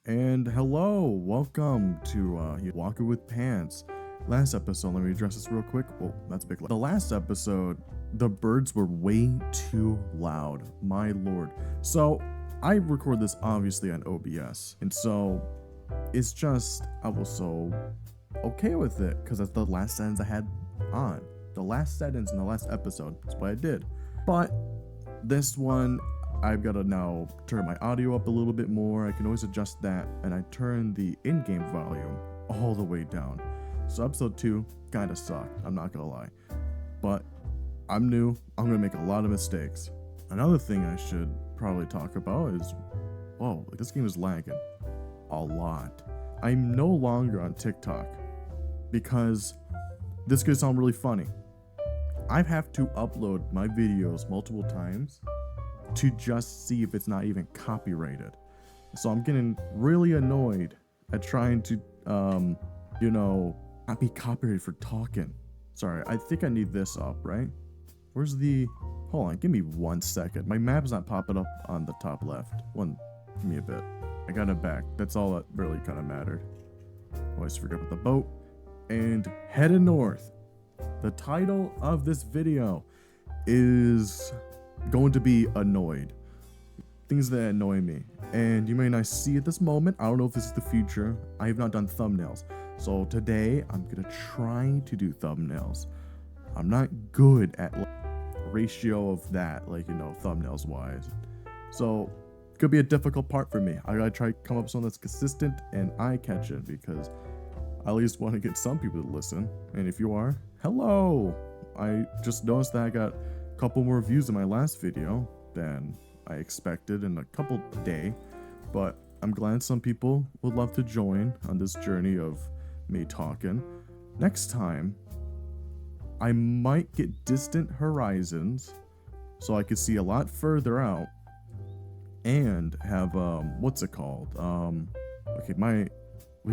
And hello, welcome to Walker with Pants. Last episode, let me address this real quick. Oh, that's a big. The last episode, the birds were way too loud. My lord. So I record this obviously on OBS, and so it's just I was so okay with it because that's the last sentence I had on. The last sentence in the last episode. That's what I did. But this one, I've got to now turn my audio up a little bit more. I can always adjust that, and I turn the in-game volume all the way down. So episode 2 kind of sucked, I'm not gonna lie. But I'm new, I'm gonna make a lot of mistakes. Another thing I should probably talk about is, whoa, this game is lagging a lot. I'm no longer on TikTok because this could sound really funny. I have to upload my videos multiple times to just see if it's not even copyrighted. So I'm getting really annoyed at trying to, not be copyrighted for talking. Sorry, I think I need this up, right? Where's the, hold on, give me 1 second. My map's not popping up on the top left. Give me a bit. I got it back. That's all that really kind of mattered. Always forget about the boat. And heading north. The title of this video is going to be annoyed. Things that annoy me. And you may not see at this moment. I don't know if this is the future. I have not done thumbnails. So today I'm gonna try to do thumbnails. I'm not good at ratio of that, thumbnails wise. So it could be a difficult part for me. I gotta try to come up with something that's consistent and eye-catching because I at least want to get some people to listen. And if you are, hello! I just noticed that I got a couple more views in my last video than I expected in a couple days, but I'm glad some people would love to join on this journey of me talking. Next time, I might get distant horizons so I could see a lot further out and have, what's it called? The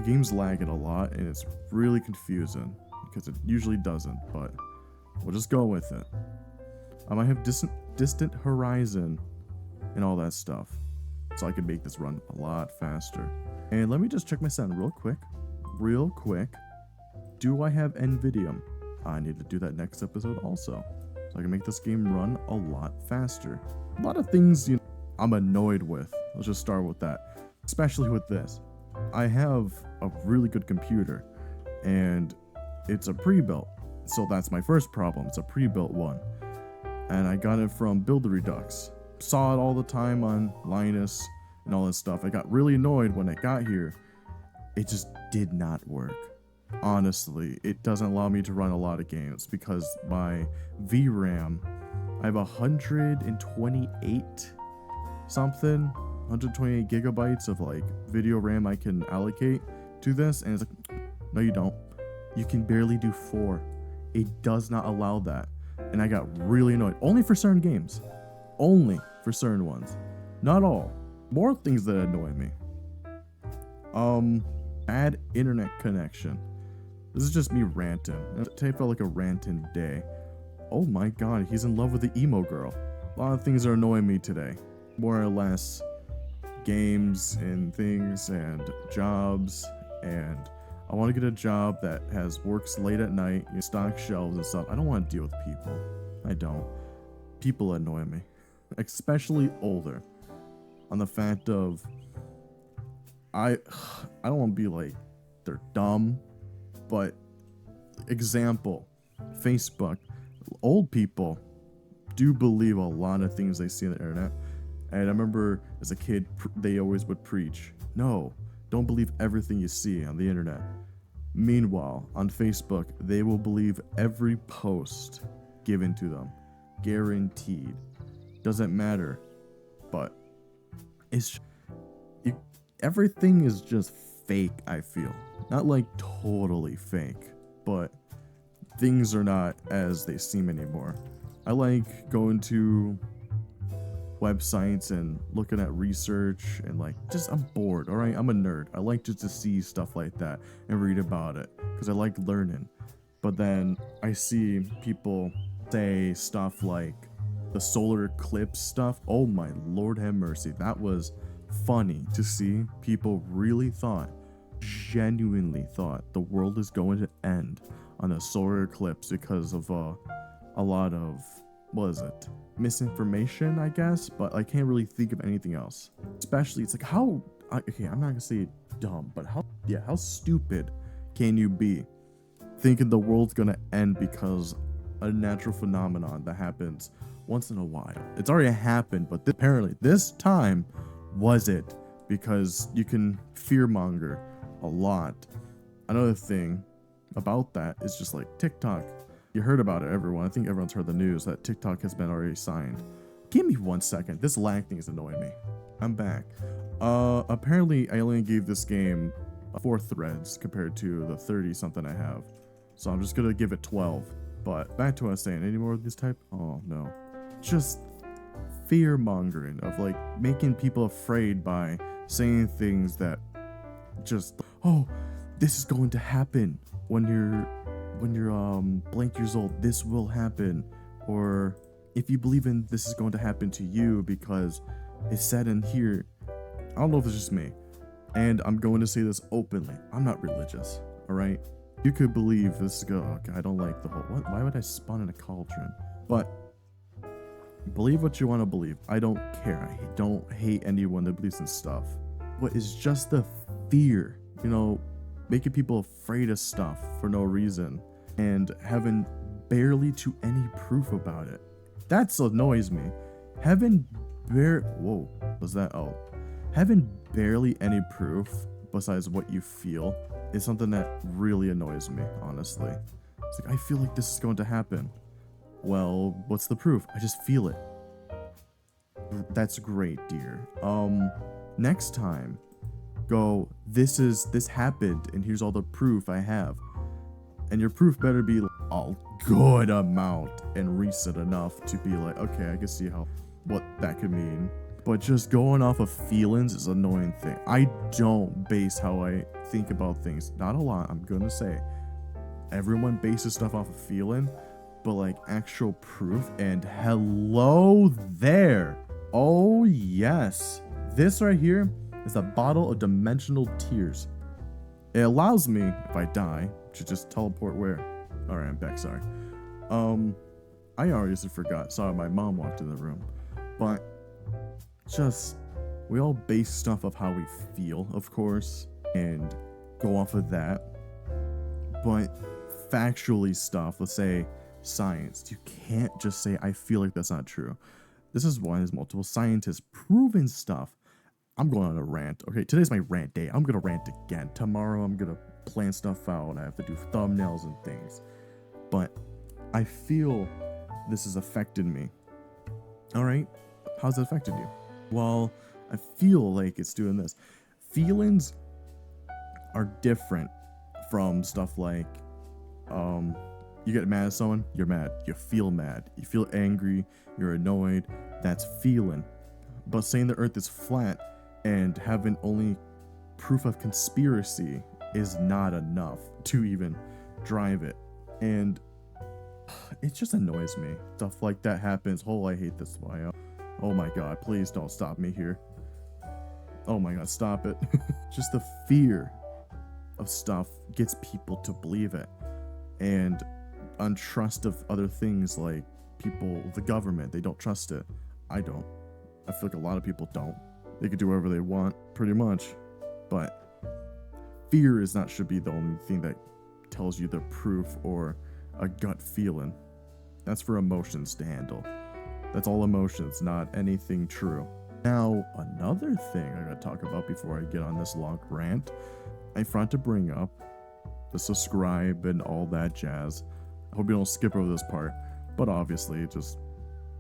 game's lagging a lot and it's really confusing because it usually doesn't, but we'll just go with it. I might have distant horizon and all that stuff, so I can make this run a lot faster. And let me just check my sound real quick. Do I have NVIDIA? I need to do that next episode also, so I can make this game run a lot faster. A lot of things I'm annoyed with. Let's just start with that, especially with this. I have a really good computer and it's a pre-built, so that's my first problem. It's a pre-built one, and I got it from Builder Redux. Saw it all the time on Linus and all this stuff. I got really annoyed when it got here. It just did not work. Honestly, it doesn't allow me to run a lot of games because my VRAM, I have 128 gigabytes of video RAM I can allocate to this, and it's like, no you don't. You can barely do 4. It does not allow that. And I got really annoyed. Only for certain games. Only for certain ones. Not all. More things that annoy me. Bad internet connection. This is just me ranting. Today felt like a ranting day. Oh my god, he's in love with the emo girl. A lot of things are annoying me today. More or less games and things and jobs, and I want to get a job that works late at night, stock shelves and stuff. I don't want to deal with people. I don't. People annoy me, especially older. On the fact of I don't want to be like they're dumb, but example, Facebook. Old people do believe a lot of things they see on the internet. And I remember as a kid, they always would preach, no, don't believe everything you see on the internet. Meanwhile, on Facebook, they will believe every post given to them. Guaranteed. Doesn't matter. But everything is just fake, I feel. Not like totally fake, but things are not as they seem anymore. I like going to websites and looking at research and I'm bored. All right, I'm a nerd. I like just to see stuff like that and read about it because I like learning. But then I see people say stuff like the solar eclipse stuff. Oh my lord have mercy, that was funny to see people really genuinely thought the world is going to end on a solar eclipse because of a lot of, what is it, misinformation, I guess, but I can't really think of anything else. Especially, it's like, okay, I'm not gonna say dumb, but how stupid can you be thinking the world's gonna end because a natural phenomenon that happens once in a while? It's already happened, but apparently this time was it, because you can fearmonger a lot. Another thing about that is just like TikTok. You heard about it, everyone. I think everyone's heard the news that TikTok has been already signed. Give me 1 second. This lag thing is annoying me. I'm back. Apparently I only gave this game 4 threads compared to the 30 something I have. So I'm just gonna give it 12. But back to what I was saying. Any more of this type? Oh no. Just fear mongering of like making people afraid by saying things that just, oh, this is going to happen when you're blank years old, this will happen. Or if you believe in this is going to happen to you because it's said in here. I don't know if it's just me, and I'm going to say this openly. I'm not religious, all right? You could believe this. Okay, I don't like the whole. What? Why would I spawn in a cauldron? But believe what you want to believe. I don't care. I don't hate anyone that believes in stuff. But it's just the fear, making people afraid of stuff for no reason and having barely to any proof about it. That annoys me. Whoa, was that? Oh. Having barely any proof besides what you feel is something that really annoys me, honestly. It's like, I feel like this is going to happen. Well, what's the proof? I just feel it. That's great, dear. Next time, go, this happened, and here's all the proof I have. And your proof better be a good amount and recent enough to be like, okay, I can see what that could mean. But just going off of feelings is an annoying thing. I don't base how I think about things. Not a lot, I'm gonna say. Everyone bases stuff off of feeling, but like actual proof, and hello there. Oh yes. This right here is a bottle of dimensional tears. It allows me, if I die, to just teleport where? Alright, I'm back, sorry. I already forgot. Sorry, my mom walked in the room. But we all base stuff off how we feel, of course, and go off of that. But factually stuff, let's say science, you can't just say, I feel like that's not true. This is why there's multiple scientists proving stuff. I'm going on a rant. Okay, today's my rant day. I'm gonna rant again. Tomorrow I'm gonna plan stuff out. I have to do thumbnails and things. But I feel this has affected me. Alright? How's it affected you? Well, I feel like it's doing this. Feelings are different from stuff like, you get mad at someone, you're mad. You feel mad. You feel angry, you're annoyed. That's feeling. But saying the earth is flat and having only proof of conspiracy is not enough to even drive it. And it just annoys me. Stuff like that happens. Oh, I hate this. Oh my god, please don't stop me here. Oh my god, stop it. Just the fear of stuff gets people to believe it. And untrust of other things like the government, they don't trust it. I don't. I feel like a lot of people don't. They could do whatever they want, pretty much. But fear should be the only thing that tells you the proof or a gut feeling. That's for emotions to handle. That's all emotions, not anything true. Now, another thing I gotta talk about before I get on this long rant, I forgot to bring up the subscribe and all that jazz. I hope you don't skip over this part, but obviously, just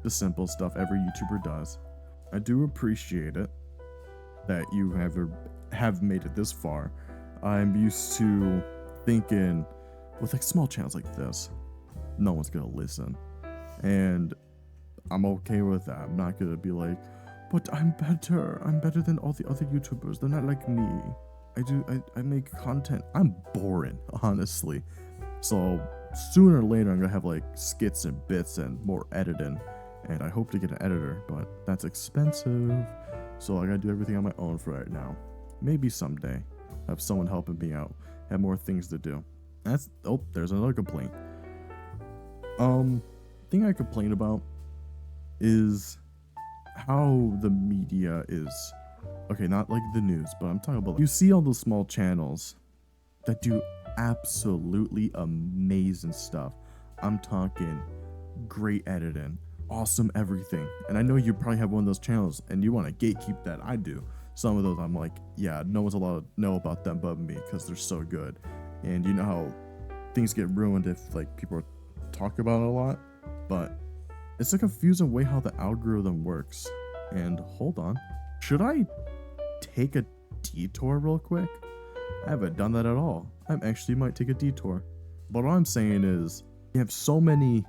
the simple stuff every YouTuber does. I do appreciate it that you have made it this far. I'm used to thinking with like small channels like this, no one's gonna listen, and I'm okay with that. I'm not gonna be like, but I'm better than all the other YouTubers. They're not like me. I make content. I'm boring, honestly. So sooner or later, I'm gonna have like skits and bits and more editing. And I hope to get an editor, but that's expensive. So I gotta do everything on my own for right now. Maybe someday have someone helping me out, have more things to do. There's another complaint. Thing I complain about is how the media is. Okay, not like the news, but I'm talking about, you see all those small channels that do absolutely amazing stuff. I'm talking great editing, awesome everything. And I know you probably have one of those channels and you want to gatekeep that. I do. Some of those I'm like, yeah, no one's allowed to know about them but me because they're so good. And you know how things get ruined if like people talk about it a lot, but it's a confusing way how the algorithm works. And hold on, should I take a detour real quick? I haven't done that at all. I actually might take a detour. But what I'm saying is, you have so many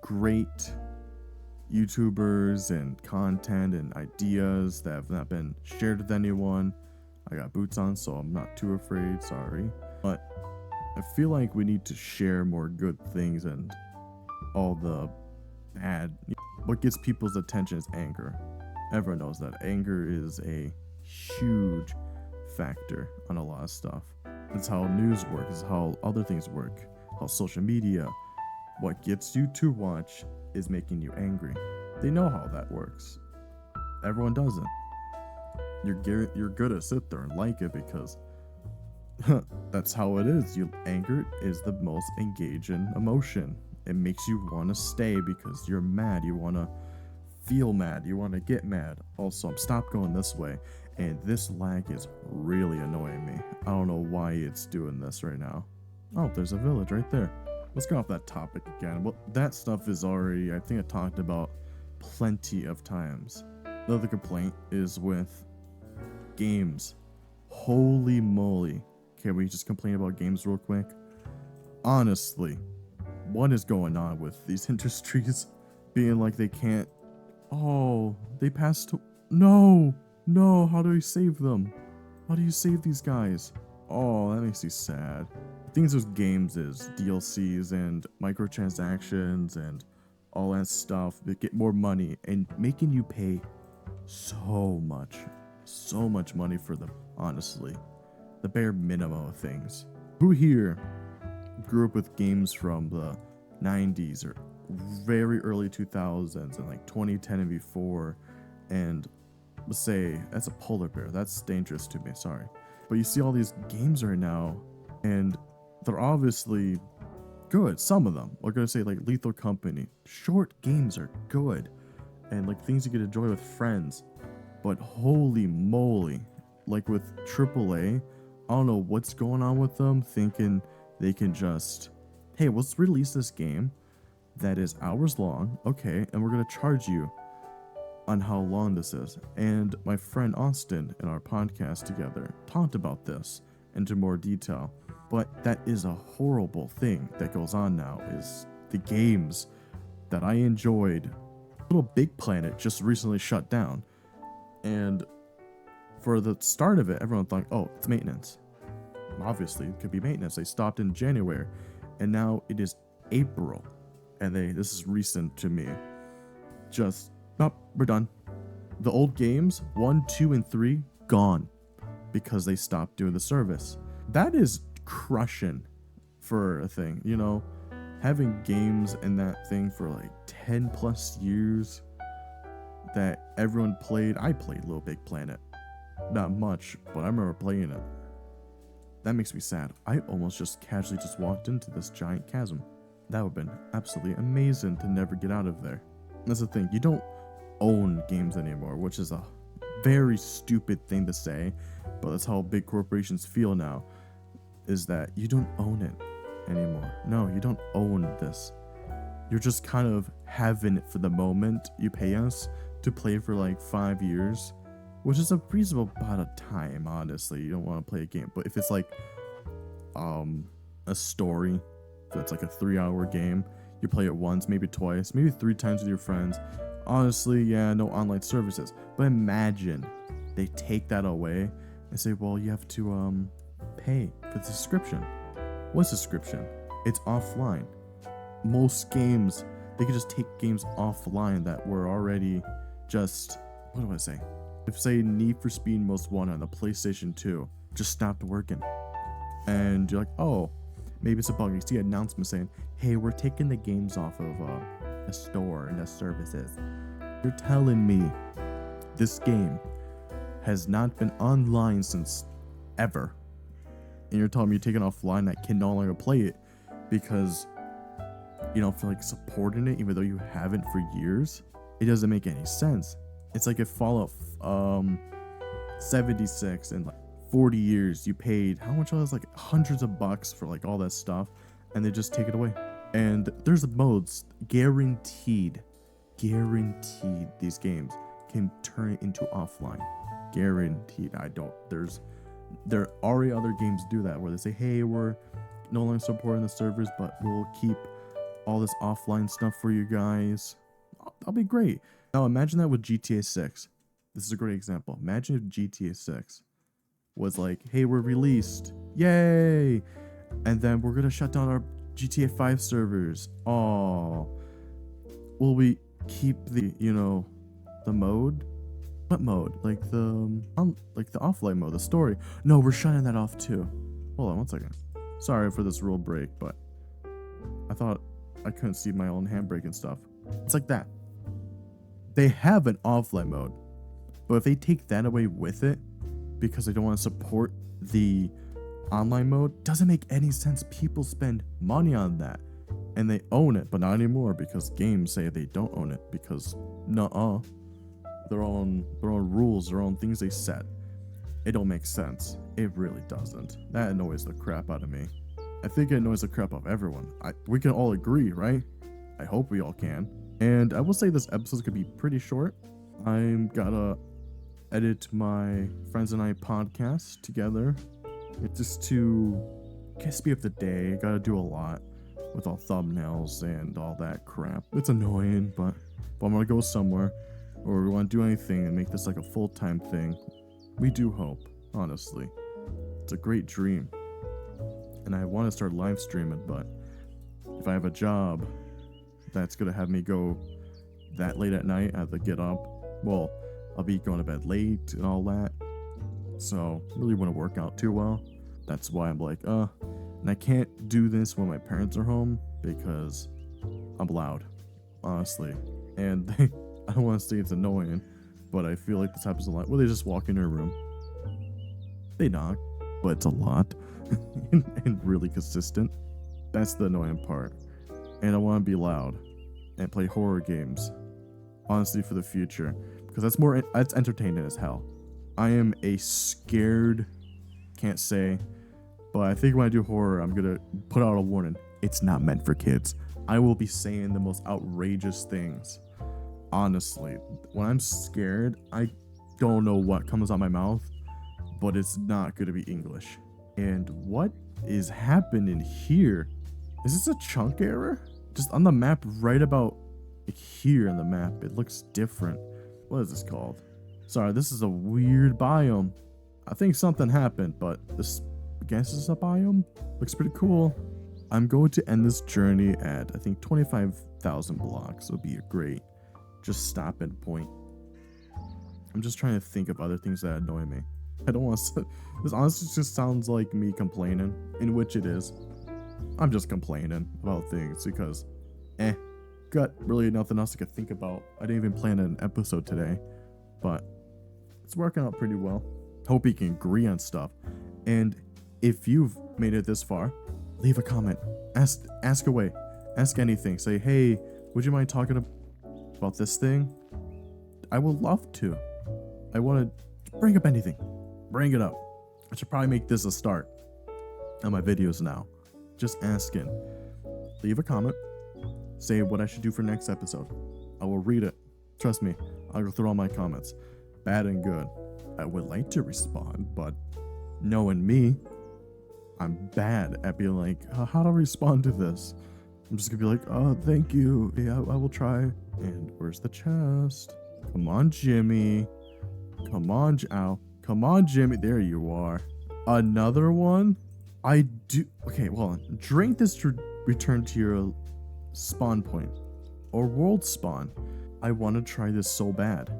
great YouTubers and content and ideas that have not been shared with anyone. I got boots on, so I'm not too afraid, sorry. But I feel like we need to share more good things and all the bad. What gets people's attention is anger. Everyone knows that anger is a huge factor on a lot of stuff. It's how news works, it's how other things work, how social media. What gets you to watch is making you angry. They know how that works. Everyone doesn't. You're good to sit there and like it because that's how it is. Anger is the most engaging emotion. It makes you want to stay because you're mad. You want to feel mad. You want to get mad. Also, stop going this way. And this lag is really annoying me. I don't know why it's doing this right now. Oh, there's a village right there. Let's go off that topic again. Well, that stuff is already, I think I talked about plenty of times. Another complaint is with games. Holy moly. Can we just complain about games real quick? Honestly, what is going on with these industries being like they can't? Oh, they passed. No, how do you save them? How do you save these guys? Oh, that makes me sad. Things with games is DLCs and microtransactions and all that stuff that get more money and making you pay so much money for them. Honestly, the bare minimum of things. Who here grew up with games from the 90s or very early 2000s and like 2010 and before? And let's say that's a polar bear. That's dangerous to me. Sorry, but you see all these games right now, and they're obviously good. Some of them, we're gonna say like Lethal Company. Short games are good, and like things you can enjoy with friends. But holy moly, like with AAA, I don't know what's going on with them, thinking they can just, hey, let's release this game that is hours long, okay, and we're gonna charge you on how long this is. And my friend Austin in our podcast together talked about this into more detail. But that is a horrible thing that goes on now, is the games that I enjoyed. Little Big Planet just recently shut down. And for the start of it, everyone thought, oh, it's maintenance. Obviously, it could be maintenance. They stopped in January, and now it is April. And this is recent to me. Just, nope, we're done. The old games, 1, 2, and 3, gone. Because they stopped doing the service. That is crushing for a thing, you know, having games in that thing for like 10 plus years that everyone played. I played Little Big Planet, not much, but I remember playing it. That makes me sad. I almost just casually just walked into this giant chasm. That would have been absolutely amazing to never get out of there. That's the thing, you don't own games anymore, which is a very stupid thing to say, but that's how big corporations feel now, is that you don't own it anymore. No, you don't own this. You're just kind of having it for the moment. You pay us to play for like 5 years, which is a reasonable amount of time, honestly. You don't want to play a game, but if it's like a story that's like a 3-hour game, you play it once, maybe twice, maybe 3 times with your friends. Honestly, yeah, no online services. But imagine they take that away and say, well, you have to pay for the subscription. What subscription? It's offline. Most games, they could just take games offline that were already just what do I say? If say Need for Speed Most Wanted on the PlayStation 2 just stopped working, and you're like, oh, maybe it's a bug. You see an announcement saying, hey, we're taking the games off of a store and the services. You're telling me this game has not been online since ever, and you're telling me you're taking it offline, I can no longer play it because you don't feel like supporting it even though you haven't for years? It doesn't make any sense. It's like if Fallout 76 and like 40 years you paid how much was like hundreds of bucks for like all that stuff, and they just take it away. And there's modes guaranteed these games can turn it into offline. Guaranteed. There are already other games do that where they say, hey, we're no longer supporting the servers, but we'll keep all this offline stuff for you guys. That'll be great. Now imagine that with GTA 6. This is a great example. Imagine if GTA 6 was like, hey, we're released, yay, and then we're gonna shut down our GTA 5 servers. Oh, will we keep the the mode? What mode? Like the offline mode, the story? No, we're shutting that off too. Hold on one second. Sorry for this rule break, but I thought I couldn't see my own handbrake and stuff. It's like that. They have an offline mode, but if they take that away with it because they don't want to support the online mode, doesn't make any sense. People spend money on that and they own it, but not anymore because games say they don't own it because their own rules, their own things they set. It don't make sense. It really doesn't. That annoys the crap out of me. I think it annoys the crap out of everyone. We can all agree, right? I hope we all can. And I will say this episode could be pretty short. I'm gotta edit my friends and I podcast together just to speed up the day. Gotta do a lot with all thumbnails and all that crap. It's annoying, but if I'm gonna go somewhere or we want to do anything and make this like a full-time thing, we do hope, honestly. It's a great dream. And I want to start live streaming, but if I have a job that's gonna have me go that late at night, I have to get up. Well, I'll be going to bed late and all that. So really wouldn't work out too well. That's why I'm like, and I can't do this when my parents are home because I'm loud, honestly. And I don't want to say it's annoying, but I feel like this happens a lot. Well, they just walk in your room. They knock, but it's a lot and really consistent. That's the annoying part. And I want to be loud and play horror games, honestly, for the future, because that's entertaining as hell. I am a scared, can't say, but I think when I do horror, I'm gonna put out a warning. It's not meant for kids. I will be saying the most outrageous things. Honestly, when I'm scared, I don't know what comes out my mouth, but it's not gonna be English. And what is happening here? Is this a chunk error? Just on the map, right about here on the map, it looks different. What is this called? Sorry, this is a weird biome. I think something happened, but this, I guess this is a biome. Looks pretty cool. I'm going to end this journey at, I think, 25,000 blocks. It'll be a great just stopping point. I'm just trying to think of other things that annoy me. I don't want to. This honestly just sounds like me complaining, in which it is. I'm just complaining about things because, got really nothing else I could think about. I didn't even plan an episode today, but it's working out pretty well. Hope we can agree on stuff. And if you've made it this far, leave a comment. Ask away. Ask anything. Say, hey, would you mind talking about this thing? I would love to. I want to bring up anything. Bring it up. I should probably make this a start on my videos now. Just asking. Leave a comment. Say what I should do for next episode. I will read it. Trust me, I'll go through all my comments. Bad and good. I would like to respond, but knowing me, I'm bad at being like, how do I respond to this? I'm just gonna be like, oh, thank you. Yeah, I will try. And where's the chest? Come on, Jimmy. Come on, ow. Come on, Jimmy. There you are. Another one? I do. Okay, well, drink this to return to your spawn point or world spawn. I want to try this so bad.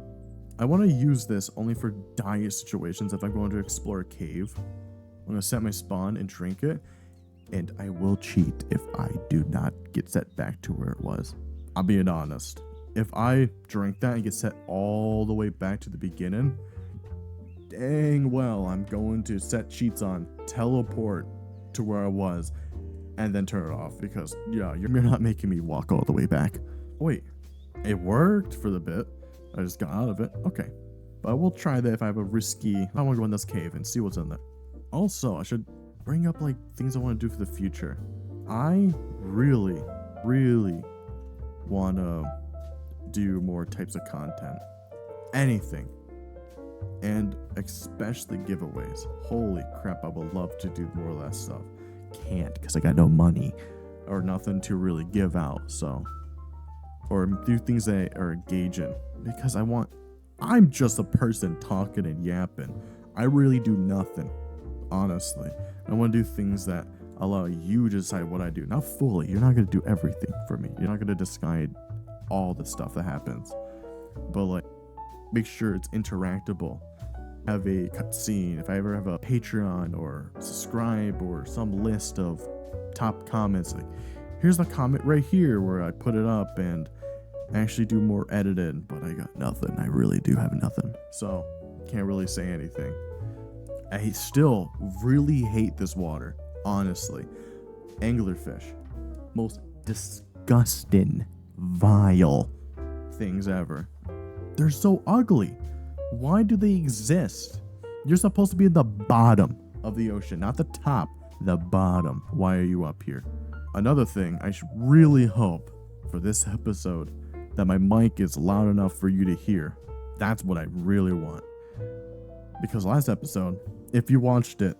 I want to use this only for dire situations. If I'm going to explore a cave, I'm going to set my spawn and drink it. And I will cheat if I do not get set back to where it was. I'm being honest. If I drink that and get set all the way back to the beginning, dang well, I'm going to set cheats on, teleport to where I was, and then turn it off because, yeah, you're not making me walk all the way back. Wait, it worked for the bit. I just got out of it. Okay. But we'll try that if I have a risky... I want to go in this cave and see what's in there. Also, I should bring up, like, things I want to do for the future. I really, really want to do more types of content. Anything. And especially giveaways. Holy crap, I would love to do more of that stuff. Can't because I got no money or nothing to really give out, so... Or do things that are engaging because I'm just a person talking and yapping. I really do nothing, honestly. I want to do things that allow you to decide what I do. Not fully. You're not going to do everything for me. You're not going to decide all the stuff that happens. But like, make sure it's interactable. Have a cutscene. If I ever have a Patreon or subscribe or some list of top comments, like, here's the comment right here where I put it up and actually do more editing, but I got nothing. I really do have nothing. So, can't really say anything. I still really hate this water, honestly. Anglerfish. Most disgusting, vile things ever. They're so ugly. Why do they exist? You're supposed to be at the bottom of the ocean, not the top, the bottom. Why are you up here? Another thing, I should really hope for this episode that my mic is loud enough for you to hear. That's what I really want. Because last episode, if you watched it,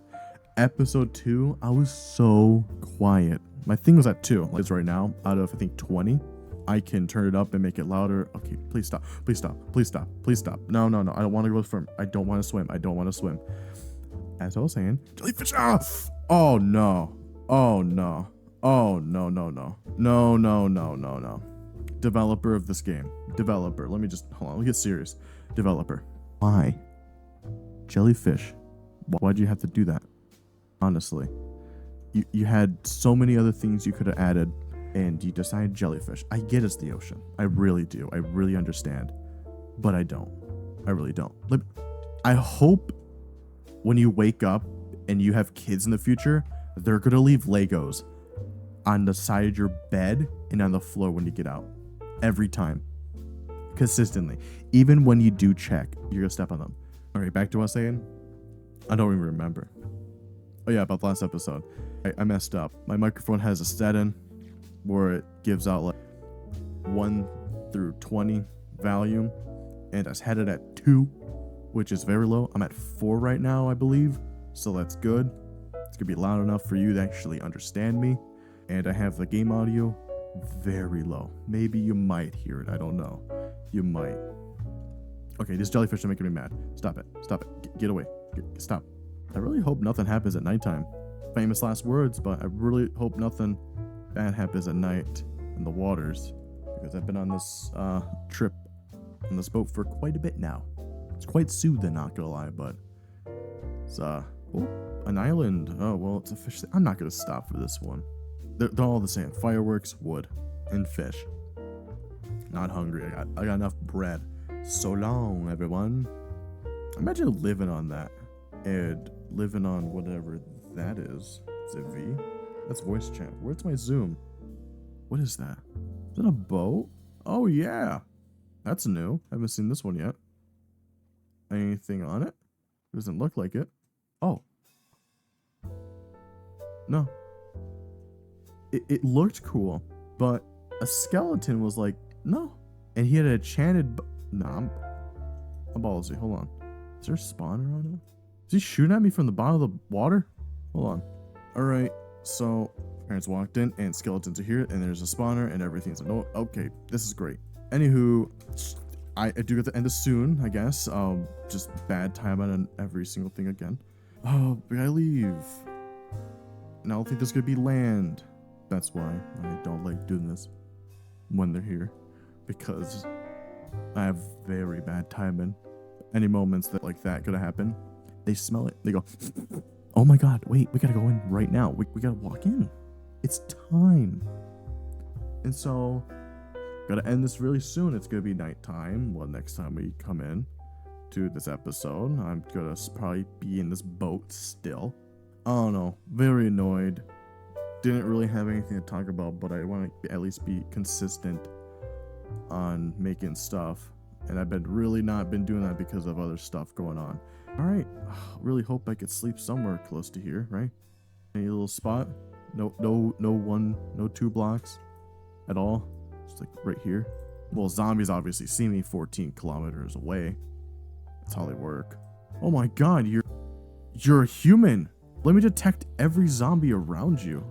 episode 2, I was so quiet. My thing was at 2. Like right now, out of I think 20, I can turn it up and make it louder. Okay, please stop. Please stop. Please stop. Please stop. No. I don't want to go swim. I don't want to swim. I don't want to swim. As I was saying, jellyfish off. Oh no. Oh no. Oh no. No. Developer of this game. Developer. Let me hold on. Let me get serious. Developer. Why? Jellyfish. Why'd you have to do that? Honestly. You had so many other things you could have added, and you decided jellyfish. I get it's the ocean. I really do. I really understand. But I don't. I really don't. I hope when you wake up and you have kids in the future, they're going to leave Legos on the side of your bed and on the floor when you get out. Every time. Consistently. Even when you do check, you're going to step on them. Alright, back to what I was saying. I don't even remember. Oh yeah, about the last episode. I messed up. My microphone has a setting where it gives out like 1 through 20 volume. And it's headed at 2, which is very low. I'm at 4 right now, I believe. So that's good. It's going to be loud enough for you to actually understand me. And I have the game audio very low. Maybe you might hear it. I don't know. You might. Okay, this jellyfish is making me mad. Stop it. Stop it. Get away. Stop. I really hope nothing happens at nighttime. Famous last words, but I really hope nothing bad happens at night in the waters. Because I've been on this trip on this boat for quite a bit now. It's quite soothing, not gonna lie, but it's an island. Oh, well, it's a fish. I'm not gonna stop for this one. They're all the same. Fireworks, wood, and fish. Not hungry. I got enough bread. So long, everyone. Imagine living on that. And living on whatever that is. Is it V? That's voice chat. Where's my zoom? What is that? Is that a boat? Oh, yeah. That's new. I haven't seen this one yet. Anything on it? Doesn't look like it. Oh. No. It looked cool, but a skeleton was like, no. And he had a enchanted... Nah, I'm ballsy. Hold on. Is there a spawner on it? Is he shooting at me from the bottom of the water? Hold on. Alright, so parents walked in and skeletons are here and there's a spawner and everything's like, no, okay, this is great. Anywho, I do get to end this soon, I guess. Just bad time on every single thing again. Oh, but I leave. And I don't think there's gonna be land. That's why I don't like doing this when they're here. Because I have very bad timing. any moments that like that could have happened. They smell it. They go, oh my God, wait, we gotta go in right now. We gotta walk in. It's time. And so, gotta end this really soon. It's gonna be nighttime. Well, next time we come in to this episode, I'm gonna probably be in this boat still. I don't know. Very annoyed. Didn't really have anything to talk about, but I want to at least be consistent on making stuff. And I've been really not been doing that because of other stuff going on. All right. Really hope I could sleep somewhere close to here, right? Any little spot? No 2 blocks at all. Just like right here. Well, zombies obviously see me 14 kilometers away. That's how they work. Oh my God, you're a human. Let me detect every zombie around you.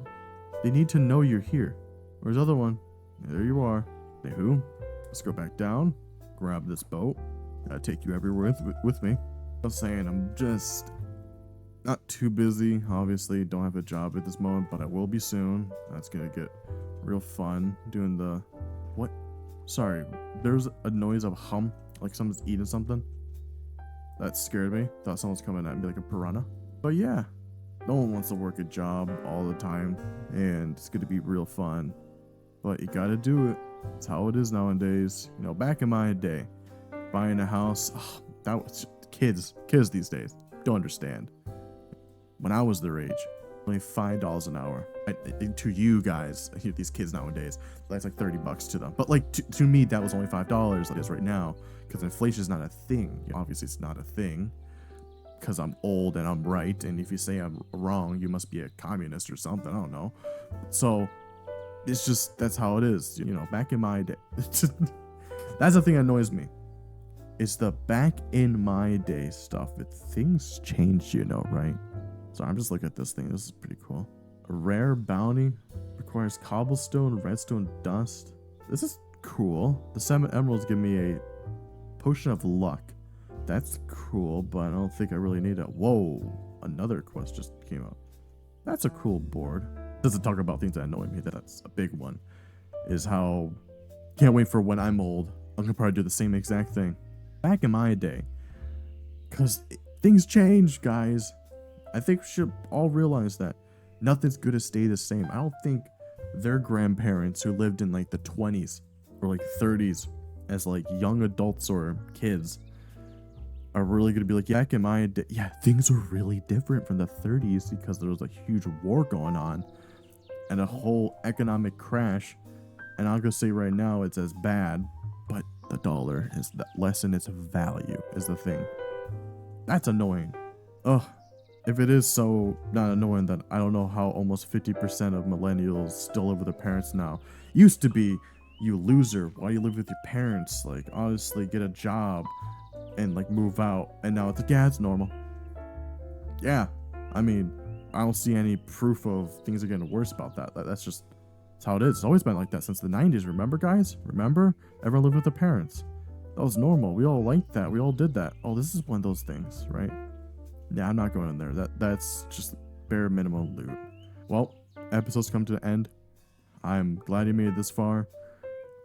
They need to know you're here. Where's the other one? There you are. Hey, who? Let's go back down. Grab this boat. Gotta take you everywhere with me. I'm saying I'm just not too busy. Obviously, don't have a job at this moment, but I will be soon. That's gonna get real fun. Doing the... What? Sorry. There's a noise of hum. Like someone's eating something. That scared me. Thought someone was coming at me like a piranha. But yeah. No one wants to work a job all the time, and it's going to be real fun. But you got to do it. It's how it is nowadays. You know, back in my day, buying a house, that was kids these days don't understand. When I was their age, only $5 an hour. To you guys, these kids nowadays, that's like $30 to them. But like to me, that was only $5 like it is right now, because inflation is not a thing. Obviously, it's not a thing. Because I'm old and I'm right, and if you say I'm wrong, you must be a communist or something. I don't know. So it's just, that's how it is. You know, back in my day. That's the thing that annoys me. It's the back in my day stuff. Things change, you know, right? So I'm just looking at this thing. This is pretty cool. A rare bounty requires cobblestone, redstone, dust. This is cool. The 7 emeralds give me a potion of luck. That's cool, but I don't think I really need it. Whoa, another quest just came up. That's a cool board. Doesn't talk about things that annoy me. That's a big one. Is how, can't wait for when I'm old. I'm gonna probably do the same exact thing. Back in my day. Because things change, guys. I think we should all realize that. Nothing's gonna stay the same. I don't think their grandparents who lived in like the 20s or like 30s as like young adults or kids are really going to be like, yeah, back in my day, yeah, things were really different from the 30s because there was a huge war going on and a whole economic crash. And I'll go say right now it's as bad, but the dollar is less in its value is the thing. That's annoying. Ugh. If it is so not annoying, that I don't know how almost 50% of millennials still live with their parents now. Used to be, you loser, why do you live with your parents? Like, honestly, get a job and like move out. And now it's like, yeah, it's normal. Yeah, I mean, I don't see any proof of things are getting worse about that. That's just, that's how it is. It's always been like that since the 90s. Remember, guys? Remember? Everyone lived with their parents. That was normal. We all liked that. We all did that. Oh, this is one of those things, right? Yeah, I'm not going in there. That's just bare minimum loot. Well, episode's come to an end. I'm glad you made it this far.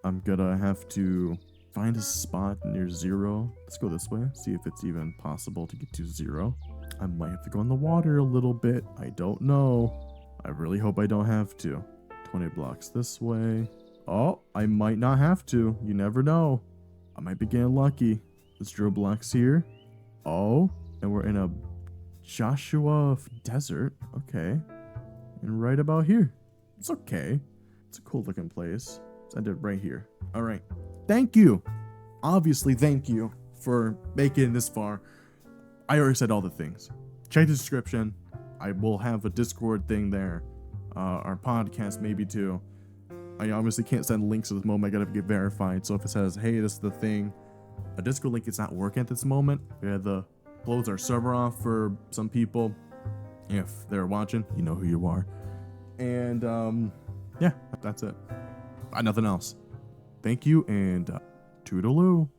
I'm gonna have to find a spot near 0. Let's go this way. See if it's even possible to get to 0. I might have to go in the water a little bit. I don't know. I really hope I don't have to. 20 blocks this way. Oh, I might not have to. You never know. I might be getting lucky. Let's drill blocks here. Oh, and we're in a Joshua desert. Okay. And right about here. It's okay. It's a cool looking place. Let's end it right here. All right. Thank you. Obviously, thank you for making it this far. I already said all the things. Check the description. I will have a Discord thing there. Our podcast maybe too. I obviously can't send links at this moment. I gotta get verified. So if it says, hey, this is the thing, a Discord link is not working at this moment. We had to close our server off for some people. If they're watching, you know who you are. And yeah, that's it. Nothing else. Thank you, and toodaloo.